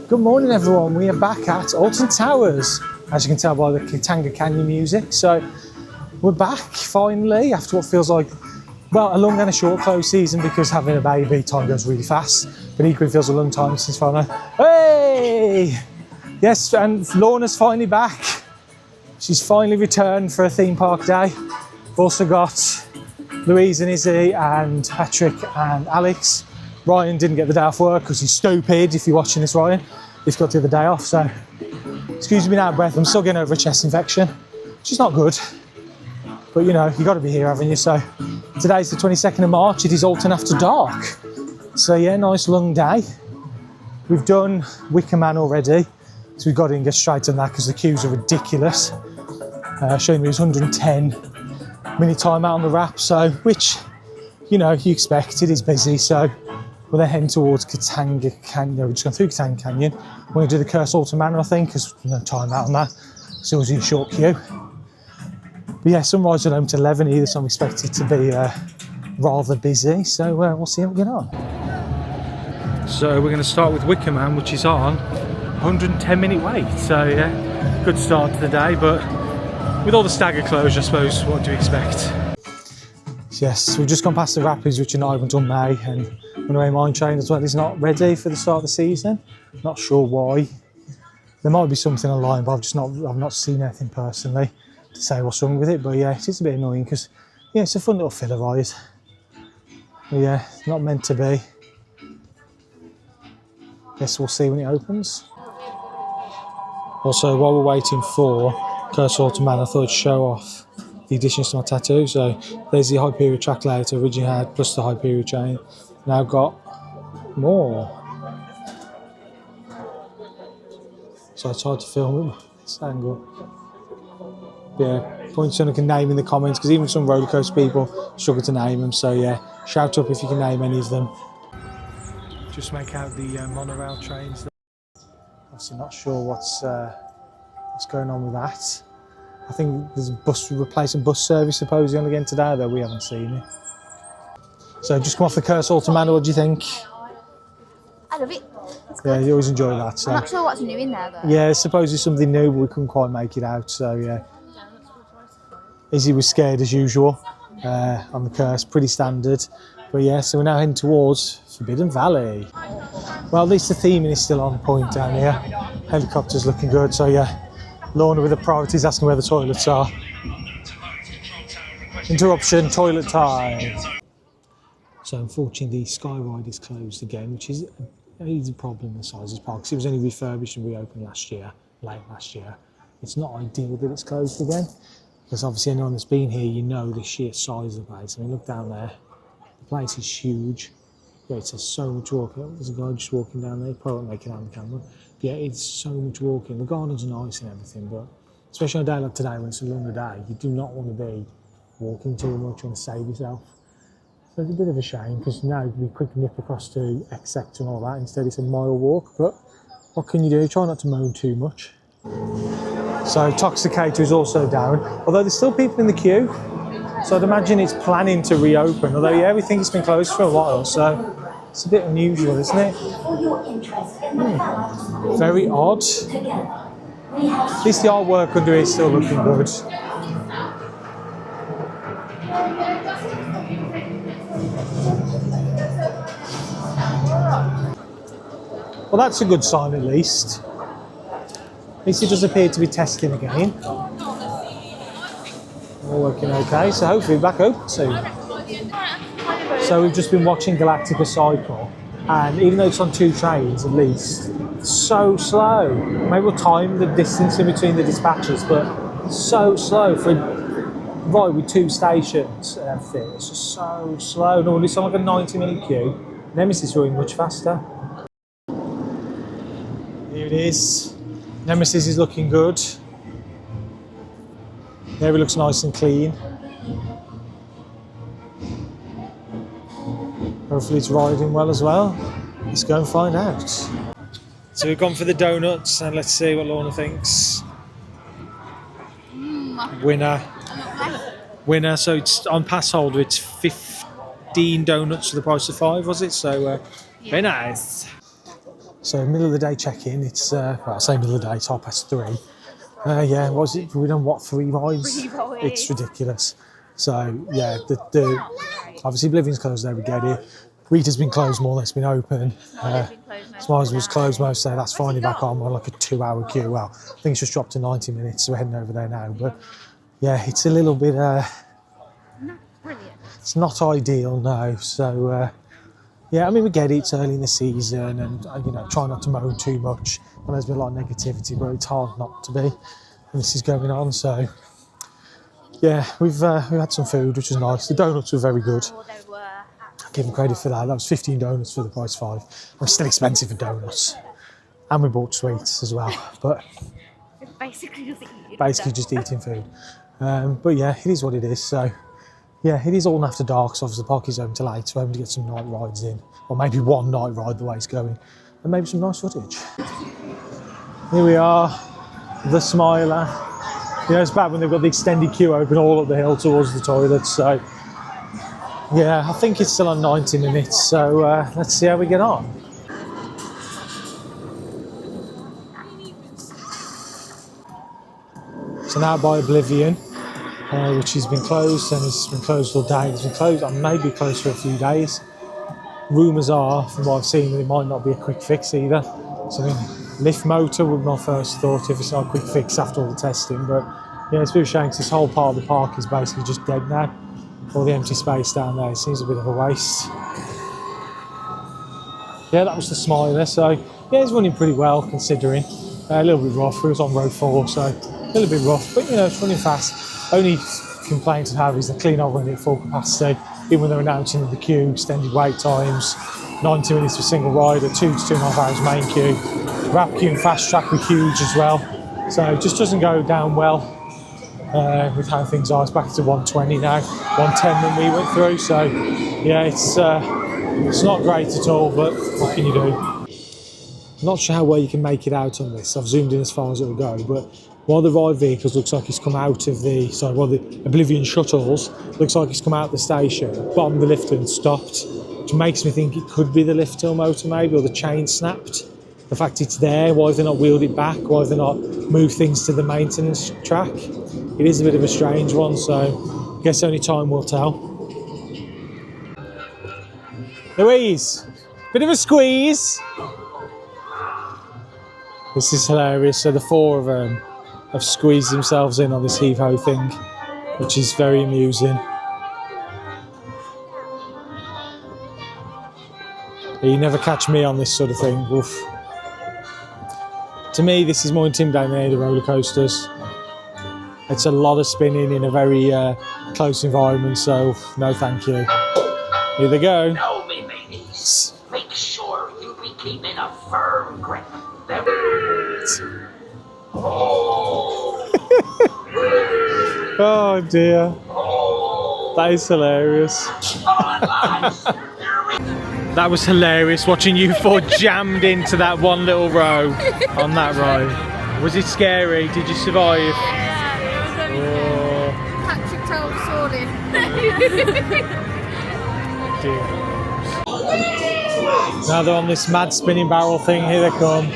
Good morning everyone, we are back at Alton Towers, as you can tell by the Katanga Canyon music. So we're back finally after what feels like, well, a long and a short close season, because having a baby, time goes really fast, but equally feels a long time since finally. Hey! Yes, and Lorna's finally back. She's finally returned for a theme park day. We've also got Louise and Izzy and Patrick and Alex. Ryan didn't get the day off work because he's stupid. If you're watching this, Ryan, he's got the other day off. So, excuse me, out of breath. I'm still getting over a chest infection, which is not good. But you know, you got to be here, haven't you? So, today's the 22nd of March. It is Alton after dark. So yeah, nice long day. We've done Wicker Man already, so we've got to get straight on that because the queues are ridiculous. Showing me it was 110-minute timeout on the wrap. So, which, you know, you expect, it is busy. So. We're then heading towards Katanga Canyon. No, we're just going through Katanga Canyon. We're going to do the Curse Alton Manor, I think, because there's no time out on that. It's always a short queue. But yeah, sunrise at home to 11 either, so I'm expected to be rather busy. So we'll see how we get on. So we're going to start with Wicker Man, which is on 110-minute wait. So yeah, good start to the day, but with all the stagger closure, I suppose, what do you expect? Yes, we've just gone past the Rapids, which are not open till May, and Runaway Mine Train as well is not ready for the start of the season. Not sure why. There might be something online, but I've not seen anything personally to say what's wrong with it. But yeah, it is a bit annoying because yeah, it's a fun little filler ride. But yeah, it's not meant to be. Guess we'll see when it opens. Also, while we're waiting for Curse Alton Man, I thought I'd show off the additions to my tattoo. So there's the Hyperia track layout I originally had, plus the Hyperia chain. Now got more. So it's hard to film at this angle. But yeah, point someone can name in the comments, because even some roller coaster people struggle to name them. So yeah, shout up if you can name any of them. Just make out the monorail trains. Obviously not sure what's going on with that. I think there's replacing bus service supposedly on again today, though we haven't seen it. So just come off the Curse Alton Manor, what do you think? I love it. Yeah, you always enjoy that. So. I'm not sure what's new in there though. Yeah, suppose it's something new, but we couldn't quite make it out, so yeah. Izzy was scared as usual on the Curse, pretty standard. But yeah, so we're now heading towards Forbidden Valley. Well, at least the theming is still on point down here. Helicopter's looking good, so yeah. Lorna with the priorities asking where the toilets are. Interruption, toilet time. So unfortunately the Sky Ride is closed again, which is a problem in the size of this park. It was only refurbished and reopened late last year. It's not ideal that it's closed again, because obviously anyone that's been here, you know the sheer size of the place. I mean, look down there. The place is huge. Yeah, it's so much walking. There's a guy just walking down there. Probably won't make it out on the camera. But yeah, it's so much walking. The gardens are nice and everything, but especially on a day like today when it's a longer day, you do not want to be walking too much. You want to save yourself. So it's a bit of a shame, because now you can be quick nip across to X sector and all that. Instead, it's a mile walk. But what can you do? Try not to moan too much. So Toxicator is also down, although there's still people in the queue. So I'd imagine it's planning to reopen. Although yeah, we think it's been closed for a while, so it's a bit unusual, isn't it? Very odd. At least the artwork under it is still looking good. Well, that's a good sign at least. At least it does appear to be testing again. All working okay, so hopefully we're back open soon. So we've just been watching Galactica cycle, and even though it's on 2 trains at least, it's so slow. Maybe we'll time the distance in between the dispatches, but so slow for right with 2 stations and everything. It's just so slow. Normally it's on like a 90-minute queue. Nemesis is running much faster. Here it is. Nemesis is looking good. There it looks nice and clean. Hopefully it's riding well as well. Let's go and find out. So we've gone for the donuts, and let's see what Lorna thinks. Winner. So it's on pass holder, it's 15 donuts for the price of 5, was it? So very nice. So middle of the day check-in, it's, well, I say middle of the day, it's 3:30. Yeah, was it, we done what, 3 rides? 3 rides. It's ridiculous. So yeah, the obviously Oblivion's closed there, we get it. Rita's been closed more than it's been open. Smiles was closed most of the day, that's finally back on. We're like a 2-hour queue. Well, I think it's just dropped to 90 minutes, so we're heading over there now. But yeah, it's a little bit, Not brilliant. it's not ideal, no. So yeah, I mean, we get it, it's early in the season and you know, try not to moan too much. And there's been a lot of negativity, but it's hard not to be. And this is going on, so yeah, we've had some food, which was nice. The donuts were very good. Oh, they were. I give them credit for that. That was 15 donuts for the price of 5. It's still expensive for donuts. And we bought sweets as well, but It's basically just eating. basically just eating food. But yeah, it is what it is. So yeah, it is all after dark, so obviously the park is open till 8, so we're hoping to get some night rides in. Or maybe one night ride the way it's going. And maybe some nice footage. Here we are, the Smiler. You know, it's bad when they've got the extended queue open all up the hill towards the toilets, so yeah, I think it's still on 90 minutes, so let's see how we get on. So now by Oblivion, which has been closed, and it's been closed all day. It's been closed, and maybe closed for a few days. Rumours are, from what I've seen, that it might not be a quick fix either. So I mean, lift motor would be my first thought if it's not a quick fix after all the testing, but yeah, it's a bit of a shame because this whole part of the park is basically just dead now. All the empty space down there, it seems a bit of a waste. Yeah, that was the Smiler, so yeah, it's running pretty well considering. A little bit rough, it was on road 4, so a little bit rough, but you know, it's running fast. Only complaint to have is the clean over running at full capacity, even when they're announcing the queue, extended wait times, 90 minutes for single rider, 2 to 2.5 hours main queue. Wrap queue and fast track were huge as well, so it just doesn't go down well. With how things are, it's back to 120 now, 110 when we went through, so yeah, it's not great at all, but what can you do? I'm not sure how well you can make it out on this. I've zoomed in as far as it'll go, but one of the ride vehicles looks like it's come out of the, one of the Oblivion shuttles looks like it's come out of the station, bottom of the lift and stopped, which makes me think it could be the lift hill motor maybe, or the chain snapped. The fact it's there, why have they not wheeled it back? Why have they not moved things to the maintenance track? It is a bit of a strange one, so I guess only time will tell. Louise, bit of a squeeze. This is hilarious. So the 4 of them have squeezed themselves in on this heave-ho thing, which is very amusing. You never catch me on this sort of thing. Oof. To me, this is more intimidating than any of the roller coasters. It's a lot of spinning in a very close environment, so no thank you. Here they go. Know me, ladies. Make sure you be keeping a firm grip. Oh dear. That is hilarious. That was hilarious watching you 4 jammed into that one little row on that ride. Was it scary? Did you survive? Yeah, it was only Patrick told us all in. Now they're on this mad spinning barrel thing. Here they come.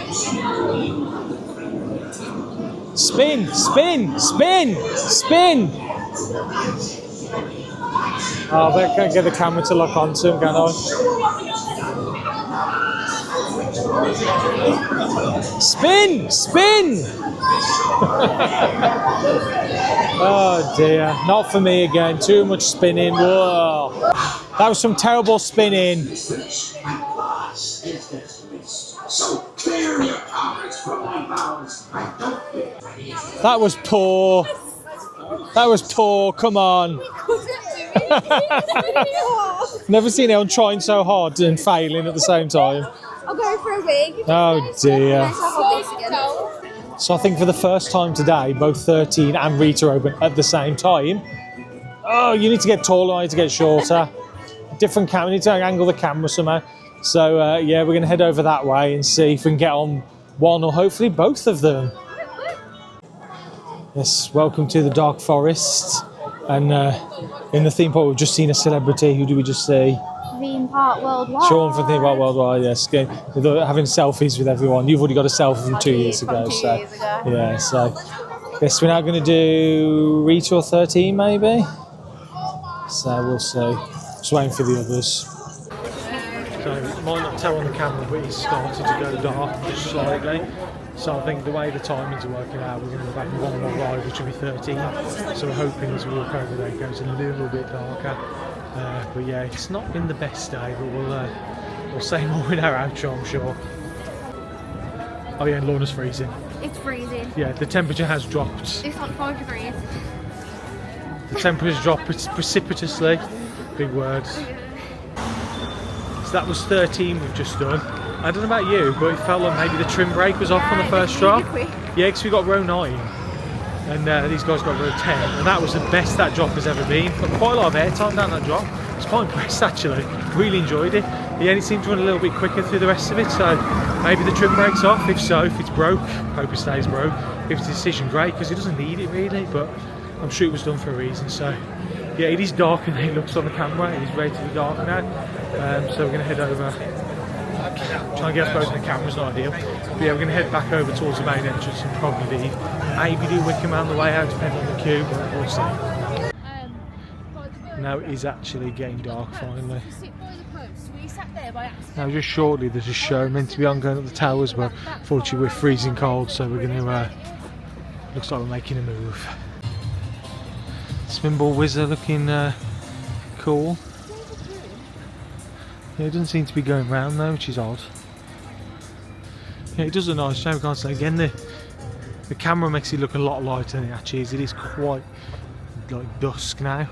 Spin, spin, spin, spin. Oh, I can't get the camera to lock onto him, can I? Spin, spin. Oh dear, not for me again. Too much spinning. Whoa. That was some terrible spinning. That was poor. That was poor. Come on. Never seen anyone trying so hard and failing at the same time. I'll go for a wig. Oh dear. So So I think for the first time today, both 13 and Rita open at the same time. Oh, you need to get taller, I need to get shorter. Different camera, we need to angle the camera somehow. So yeah, we're going to head over that way and see if we can get on one or hopefully both of them. Yes, welcome to the Dark Forest. And in the theme park, we've just seen a celebrity. Who do we just see? Theme Park Worldwide. Sean from Theme Park Worldwide, yes. Having selfies with everyone. You've already got a selfie from 2 years ago. So, yeah, so guess we're now going to do Retail 13 maybe. So we'll see. Just waiting for the others. So you might not tell on the camera, but it's started to go dark just slightly. So I think the way the timings are working out, we're going to go back one more ride, which will be 13. So we're hoping as we walk over there, it goes a little bit darker. But yeah, it's not been the best day, but we'll say more in our outro, I'm sure. Oh yeah, and Lorna's freezing. It's freezing. Yeah, the temperature has dropped. It's like 5 degrees. The temperature's dropped precipitously. Big words. So that was 13 we've just done. I don't know about you, but it felt like maybe the trim brake was off on the first drop. Yeah, because we got row 9. And these guys got row 10. And that was the best that drop has ever been. Got quite a lot of airtime down that drop. I was quite impressed actually. Really enjoyed it. He only seemed to run a little bit quicker through the rest of it. So maybe the trim brake's off. If so, if it's broke, hope it stays broke. If it's a decision, great, because he doesn't need it really. But I'm sure it was done for a reason. So yeah, it is darker than it looks on the camera. It is relatively dark now. So we're going to head over. Try and get us both in the camera's not ideal. But yeah, we're going to head back over towards the main entrance and probably leave. Maybe do Wickham on the way out, depending on the queue, but we'll see. Now it is actually getting dark finally. Now just shortly there's a show meant to be on going up the towers, but fortunately we're freezing cold, so we're going to, looks like we're making a move. Spinball Whizzer looking cool. Yeah, it doesn't seem to be going round though, which is odd. Yeah, it does a nice show, can't say. Again, the camera makes it look a lot lighter than it actually is. It is quite like dusk now.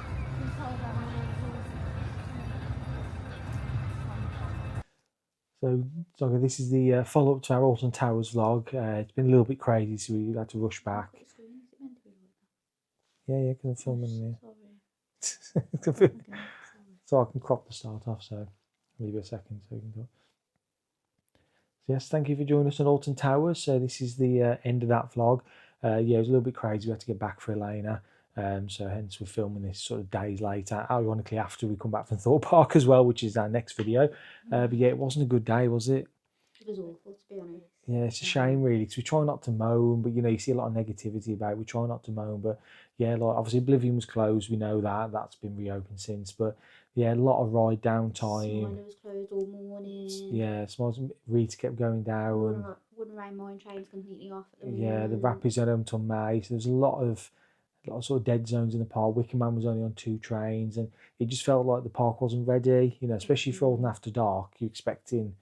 So this is the follow-up to our Alton Towers vlog. It's been a little bit crazy, so we had to rush back. Yeah, because I'm filming there. So I can crop the start off, so leave it a second so we can go. So yes, thank you for joining us on Alton Towers. So this is the end of that vlog. Yeah, it was a little bit crazy. We had to get back for Elena. So hence we're filming this sort of days later, ironically after we come back from Thorpe Park as well, which is our next video. But yeah, it wasn't a good day, was it? It was awful, to be honest. Yeah, it's a shame really, because we try not to moan, but you know, you see a lot of negativity about it. We try not to moan, but yeah, like obviously Oblivion was closed, we know that, that's been reopened since, but yeah, a lot of ride downtime. Smiler was closed all morning. Yeah, Rita kept going down. Wooden Rain Mine train's completely off at the Yeah, moment. the Rapids are until May, so there's a lot of sort of dead zones in the park. Wickham Man was only on 2 trains, and it just felt like the park wasn't ready, you know, especially for Alton After Dark. You're expecting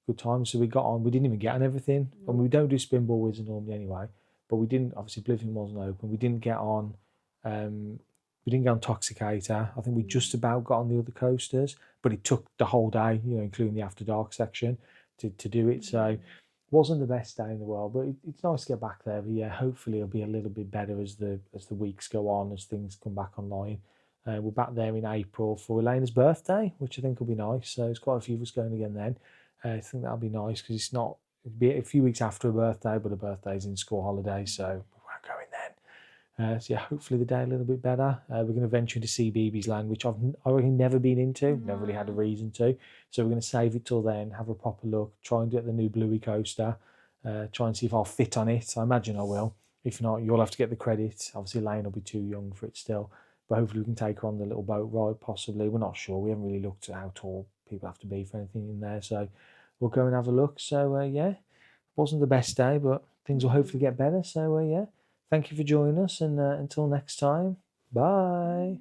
good times, so we got on. We didn't even get on everything. I mean, we don't do Spinball Whizzer normally anyway, but we didn't. Obviously, Oblivion wasn't open. We didn't get on. We didn't get on Toxicator. I think we just about got on the other coasters, but it took the whole day, you know, including the After Dark section, to do it. So wasn't the best day in the world, but it's nice to get back there. But yeah, hopefully it'll be a little bit better as the weeks go on, as things come back online. We're back there in April for Elena's birthday, which I think will be nice. So there's quite a few of us going again then. I think that'll be nice, because it'll be a few weeks after her birthday, but her birthday's in school holidays, so we won't go in then. So yeah, hopefully the day a little bit better. We're going to venture into CBeebies Land, which I've already never been into, never really had a reason to. So we're going to save it till then, have a proper look, try and get the new Bluey coaster, try and see if I'll fit on it. I imagine I will. If not, you'll have to get the credit. Obviously, Lane will be too young for it still, but hopefully we can take her on the little boat ride, possibly. We're not sure. We haven't really looked at how tall people have to be for anything in there, so we'll go and have a look. So yeah, wasn't the best day, but things will hopefully get better. So yeah, thank you for joining us, and until next time, bye.